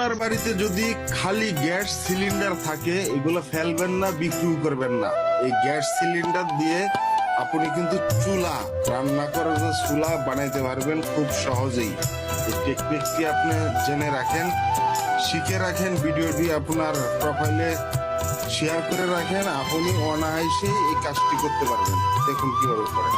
আপনার বাড়িতে যদি খালি গ্যাস সিলিন্ডার থাকে এগুলো ফেলবেন না, বিক্রি করবেন না। এই গ্যাস সিলিন্ডার দিয়ে আপনি কিন্তু চুলা রান্না করার যে চুলা বানাইতে পারবেন খুব সহজেই। এই টেকনিকটি আপনি জেনে রাখেন, শিখে রাখেন, ভিডিওটি আপনার প্রোফাইলে শেয়ার করে রাখেন। আপনি অনায়াসে এই কাজটি করতে পারবেন। দেখুন কিভাবে করেন।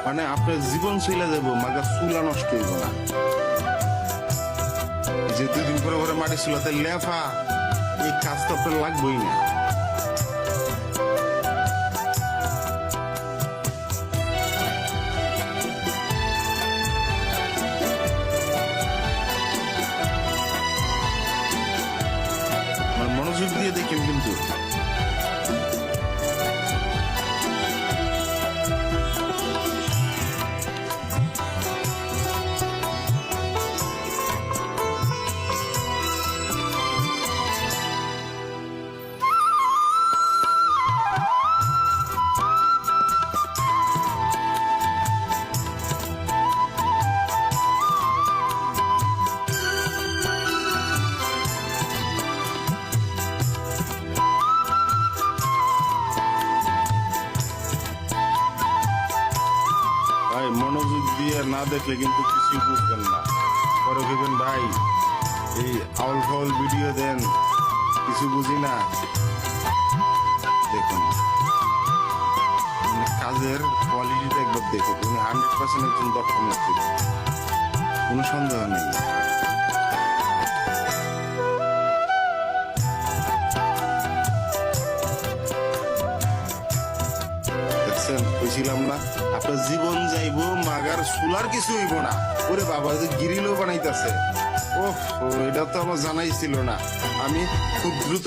মানে আপনার জীবন চলে যাব, মাগা চুলা নষ্ট হইব না। যে দুদিন পরে পরে মাটি চুলাতে লেফা, এই কাজ তো আপনার লাগবেই না। মনোযোগ দিয়ে দেখেন কিন্তু। ভাই মনোযোগ দিয়ে না দেখলে কিন্তু কিছুই বুঝবেন না। পরে ভেবেন ভাই এই আউল ফাউল ভিডিও দেন, কিছু বুঝি না। দেখুন কাজের কোয়ালিটিটা একবার দেখুন, উনি 100% একজন দক্ষ মিস্ত্রি, কোনো সন্দেহ নেই। কইছিলাম না আপনার জীবন যাইবো, মাগার চুলার কিছু হইব না। ওরে বাবা, যে গিরিলও বানাইতেছে, ওহ এটা তো আমার জানাই ছিল না। আমি খুব দ্রুত